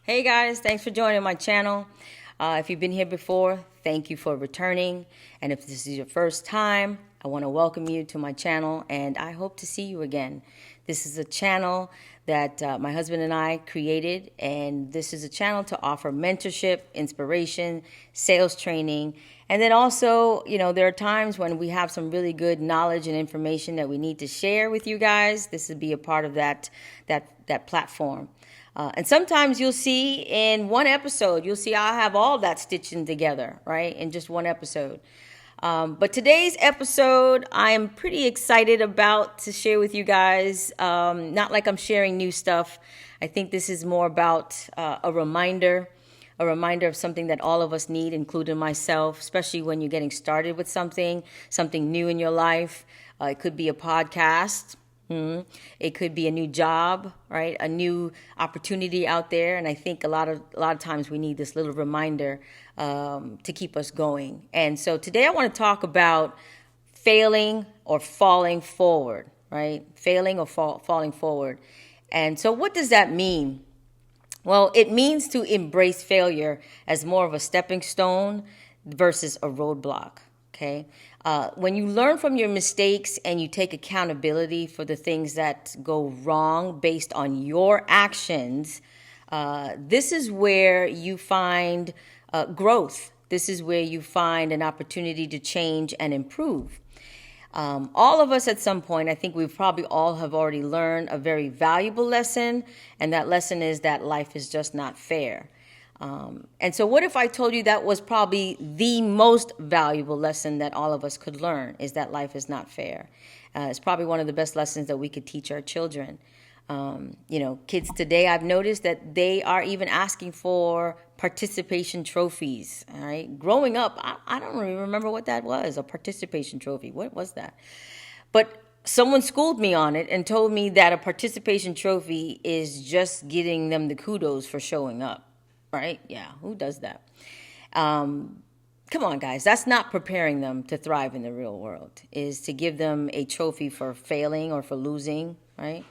Hey guys, thanks for joining my channel. If you've been here before, thank you for returning. And if this is your first time, I want to welcome you to my channel and I hope to see you again. This is a channel that my husband and I created, and this is a channel to offer mentorship, inspiration, sales training, and then also, there are times when we have some really good knowledge and information that we need to share with you guys. This would be a part of that platform. And sometimes you'll see in one episode, I'll have all that stitching together, right, in just one episode. But today's episode, I am pretty excited about to share with you guys. Not like I'm sharing new stuff. I think this is more about a reminder of something that all of us need, including myself, especially when you're getting started with something new in your life. It could be a podcast. It could be a new job, right? A new opportunity out there. And I think a lot of times we need this little reminder to keep us going. And so today I want to talk about failing or falling forward, right? Failing or falling forward. And so what does that mean? Well, it means to embrace failure as more of a stepping stone versus a roadblock. Okay. When you learn from your mistakes and you take accountability for the things that go wrong based on your actions, this is where you find growth. This is where you find an opportunity to change and improve. All of us at some point, I think we probably all have already learned a very valuable lesson, and that lesson is that life is just not fair. And so what if I told you that was probably the most valuable lesson that all of us could learn, is that life is not fair. It's probably one of the best lessons that we could teach our children. Kids today, I've noticed that they are even asking for participation trophies. All right. Growing up, I don't really remember what that was, a participation trophy. What was that? But someone schooled me on it and told me that a participation trophy is just getting them the kudos for showing up. Right? Yeah. Who does that? Come on, guys. That's not preparing them to thrive in the real world, is to give them a trophy for failing or for losing. Right?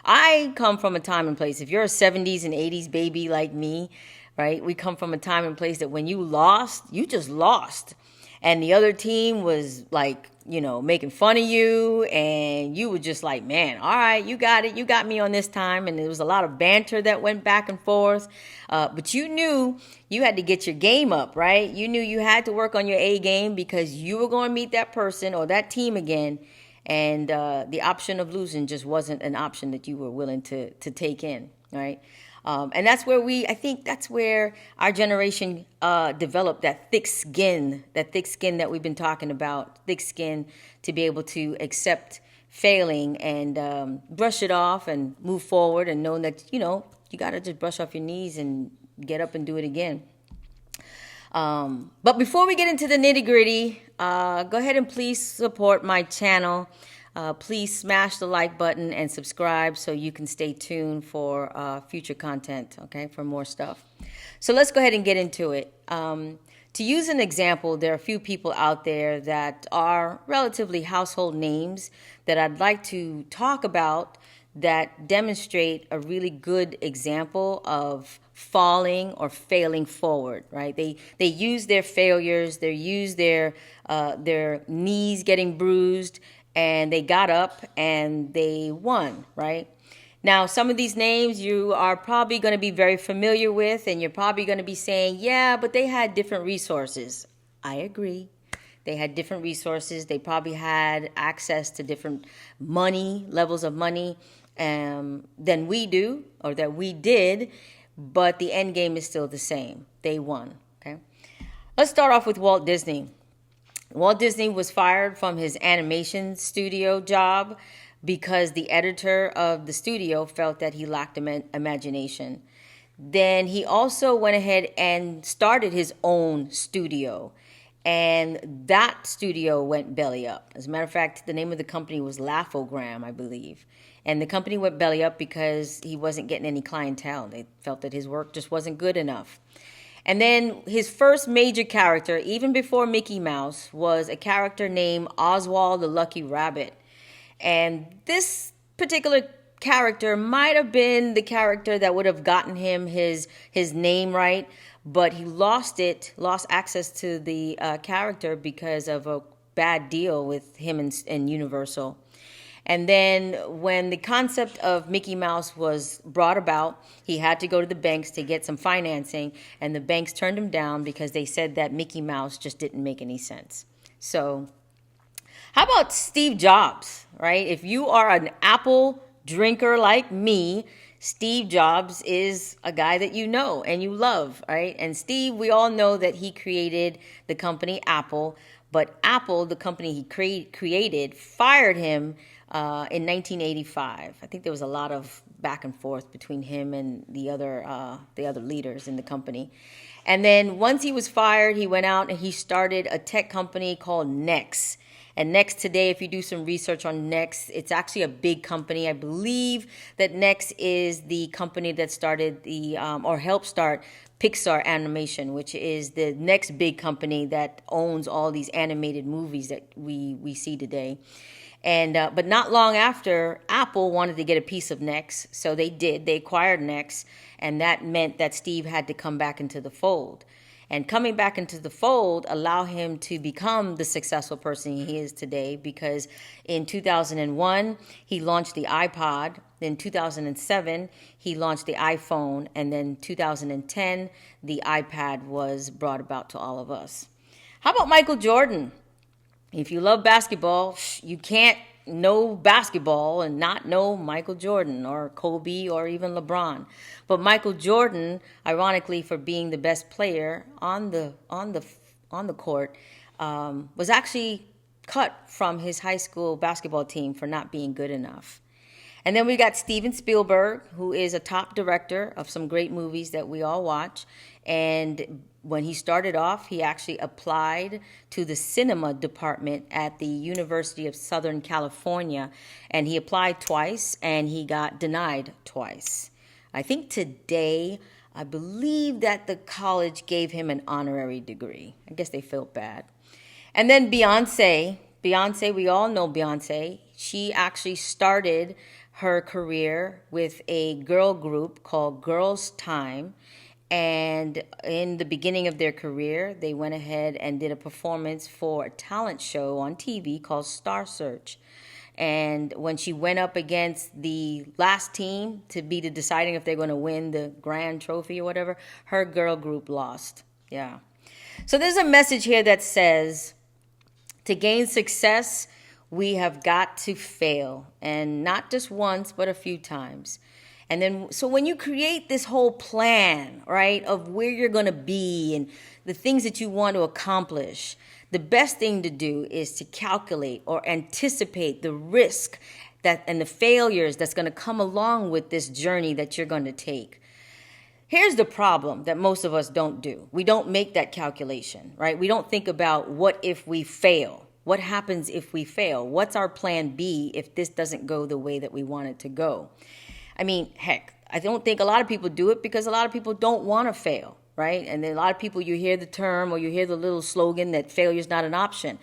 I come from a time and place. If you're a 70s and 80s baby like me, right? We come from a time and place that when you lost, you just lost. And the other team was like, making fun of you, and you were just like, man, all right, you got it. You got me on this time. And there was a lot of banter that went back and forth. But you knew you had to get your game up, right? You knew you had to work on your A game because you were going to meet that person or that team again. And the option of losing just wasn't an option that you were willing to take in, right? And that's where I think that's where our generation developed that thick skin that we've been talking about, thick skin to be able to accept failing and brush it off and move forward and know that, you got to just brush off your knees and get up and do it again. But before we get into the nitty gritty, go ahead and please support my channel. Please smash the like button and subscribe so you can stay tuned for future content, okay, for more stuff. So let's go ahead and get into it. To use an example, there are a few people out there that are relatively household names that I'd like to talk about that demonstrate a really good example of falling or failing forward, right? They use their failures, they use their knees getting bruised, and they got up and they won, right? Now, some of these names you are probably going to be very familiar with, and you're probably going to be saying, yeah, but they had different resources. I agree. They had different resources. They probably had access to different levels of money than we do, or that we did, but the end game is still the same. They won, okay? Let's start off with Walt Disney. Walt Disney was fired from his animation studio job because the editor of the studio felt that he lacked imagination. Then he also went ahead and started his own studio, and that studio went belly up. As a matter of fact, the name of the company was Laugh-O-Gram, I believe. And the company went belly up because he wasn't getting any clientele. They felt that his work just wasn't good enough. And then his first major character, even before Mickey Mouse, was a character named Oswald the Lucky Rabbit. And this particular character might have been the character that would have gotten him his name right, but he lost access to the character because of a bad deal with him and Universal. And then when the concept of Mickey Mouse was brought about, he had to go to the banks to get some financing, and the banks turned him down because they said that Mickey Mouse just didn't make any sense. So how about Steve Jobs, right? If you are an Apple drinker like me, Steve Jobs is a guy that you know and you love, right? And Steve, we all know that he created the company Apple, but Apple, the company he created, fired him in 1985. I think there was a lot of back and forth between him and the other leaders in the company. And then once he was fired, he went out and he started a tech company called Next. And Next today, if you do some research on Next, it's actually a big company. I believe that Next is the company that started or helped start Pixar Animation, which is the next big company that owns all these animated movies that we see today. And but not long after, Apple wanted to get a piece of Next, so they did. They acquired Next, and that meant that Steve had to come back into the fold. And coming back into the fold allowed him to become the successful person he is today, because in 2001, he launched the iPod. In 2007, he launched the iPhone. And then 2010, the iPad was brought about to all of us. How about Michael Jordan? If you love basketball, you can't know basketball and not know Michael Jordan or Kobe or even LeBron. But Michael Jordan, ironically, for being the best player on the court, was actually cut from his high school basketball team for not being good enough. And then we got Steven Spielberg, who is a top director of some great movies that we all watch. And when he started off, he actually applied to the cinema department at the University of Southern California. And he applied twice, and he got denied twice. I think today, I believe that the college gave him an honorary degree. I guess they felt bad. And then Beyonce, we all know Beyonce. She actually started her career with a girl group called Girls Tyme. And in the beginning of their career, they went ahead and did a performance for a talent show on TV called Star Search. And when she went up against the last team to be the deciding if they're going to win the grand trophy or whatever, her girl group lost. Yeah. So there's a message here that says, to gain success, we have got to fail. And not just once, but a few times. And then, so when you create this whole plan, right, of where you're going to be and the things that you want to accomplish, the best thing to do is to calculate or anticipate the risk that and the failures that's going to come along with this journey that you're going to take. Here's the problem that most of us don't do. We don't make that calculation, right? We don't think about what if we fail? What happens if we fail? What's our plan B if this doesn't go the way that we want it to go? I mean, heck, I don't think a lot of people do it because a lot of people don't want to fail, right? And then a lot of people, you hear the term or you hear the little slogan that failure is not an option.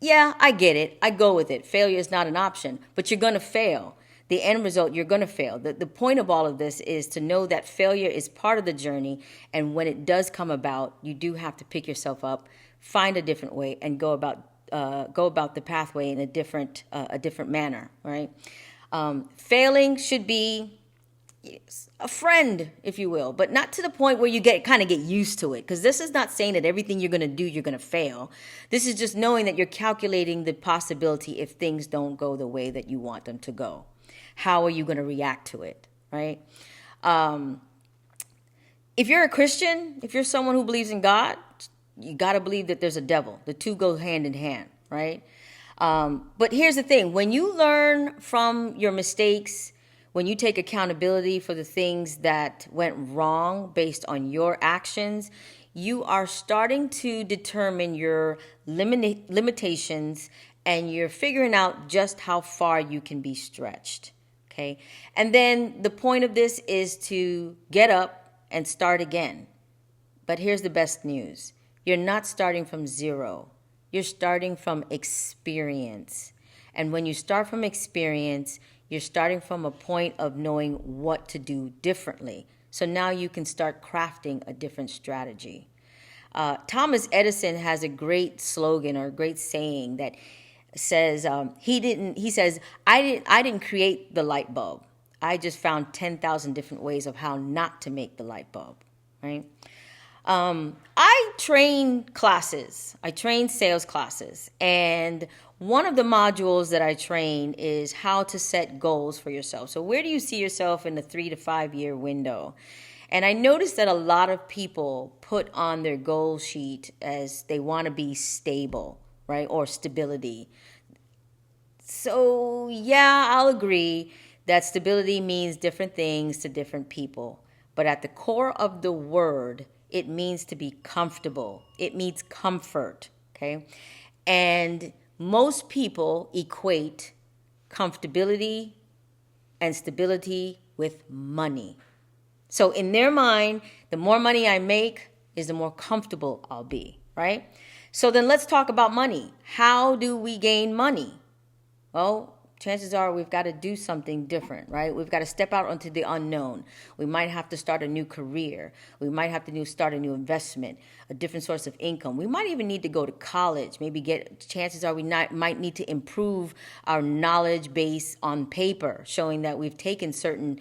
Yeah, I get it. I go with it. Failure is not an option, but you're going to fail. The end result, you're going to fail. The point of all of this is to know that failure is part of the journey. And when it does come about, you do have to pick yourself up, find a different way, and go about the pathway in a different manner, right? Failing should be a friend, if you will, but not to the point where you kind of get used to it. Because this is not saying that everything you're going to do, you're going to fail. This is just knowing that you're calculating the possibility if things don't go the way that you want them to go. How are you going to react to it, right? If you're a Christian, if you're someone who believes in God, you got to believe that there's a devil. The two go hand in hand, right? But here's the thing. When you learn from your mistakes, when you take accountability for the things that went wrong based on your actions, you are starting to determine your limitations and you're figuring out just how far you can be stretched. Okay. And then the point of this is to get up and start again. But here's the best news. You're not starting from zero. You're starting from experience. And when you start from experience, You're starting from a point of knowing what to do differently. So now you can start crafting a different strategy. Thomas Edison has a great slogan or a great saying that says I didn't create the light bulb. I just found 10,000 different ways of how not to make the light bulb, right? I train classes. I train sales classes. And one of the modules that I train is how to set goals for yourself. So where do you see yourself in the 3 to 5 year window? And I noticed that a lot of people put on their goal sheet as they want to be stable, right? Or stability. So yeah, I'll agree that stability means different things to different people. But at the core of the word, it means to be comfortable. It means comfort, okay? And most people equate comfortability and stability with money. So in their mind, the more money I make is the more comfortable I'll be, right? So then let's talk about money. How do we gain money? Well, chances are we've got to do something different, right? We've got to step out onto the unknown. We might have to start a new career. We might have to start a new investment, a different source of income. We might even need to go to college. Chances are we might need to improve our knowledge base on paper, showing that we've taken certain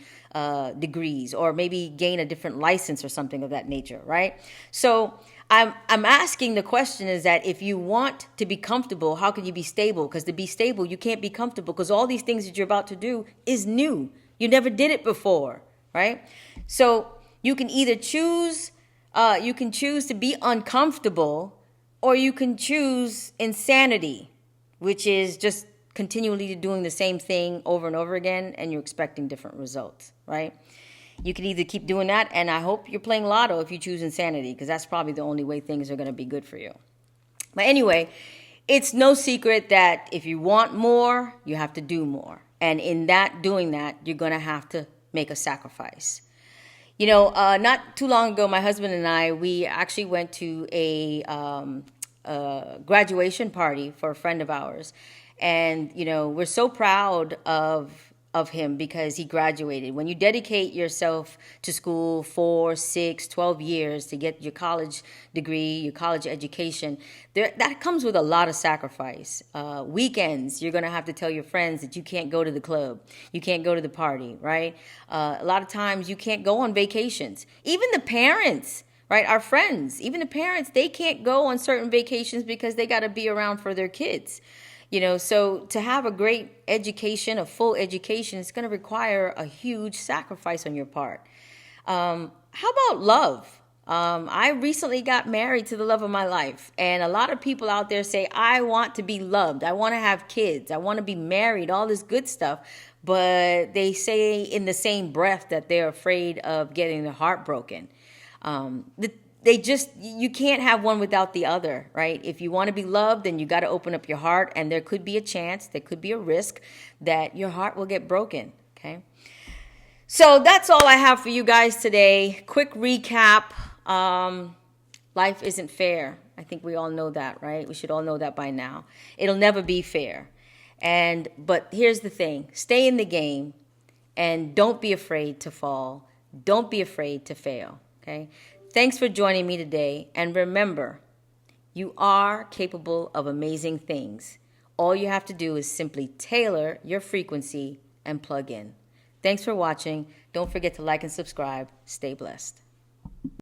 degrees, or maybe gain a different license or something of that nature, right? So I'm asking the question is that if you want to be comfortable, how can you be stable? Because to be stable, you can't be comfortable because all these things that you're about to do is new. You never did it before, right? So you can either choose to be uncomfortable, or you can choose insanity, which is just continually doing the same thing over and over again, and you're expecting different results, right? You can either keep doing that, and I hope you're playing lotto if you choose insanity, because that's probably the only way things are going to be good for you. But anyway, it's no secret that if you want more, you have to do more. And in doing that, you're going to have to make a sacrifice. You know, not too long ago, my husband and I, we actually went to a graduation party for a friend of ours. And, you know, we're so proud of him because he graduated. When you dedicate yourself to school 4, 6, 12 years to get your college degree, your college education, that comes with a lot of sacrifice. Weekends, you're going to have to tell your friends that you can't go to the club. You can't go to the party, right? A lot of times you can't go on vacations. Even the parents, right? Our friends, even the parents, they can't go on certain vacations because they got to be around for their kids. You know, so to have a great education, a full education, it's going to require a huge sacrifice on your part. How about love? I recently got married to the love of my life. And a lot of people out there say, I want to be loved. I want to have kids. I want to be married, all this good stuff. But they say in the same breath that they're afraid of getting their heart broken. You can't have one without the other, right? If you want to be loved, then you got to open up your heart, and there could be a chance, there could be a risk that your heart will get broken, okay? So that's all I have for you guys today. Quick recap. Life isn't fair. I think we all know that, right? We should all know that by now. It'll never be fair. But here's the thing. Stay in the game, and don't be afraid to fall. Don't be afraid to fail, okay? Thanks for joining me today, and remember, you are capable of amazing things. All you have to do is simply tailor your frequency and plug in. Thanks for watching. Don't forget to like and subscribe. Stay blessed.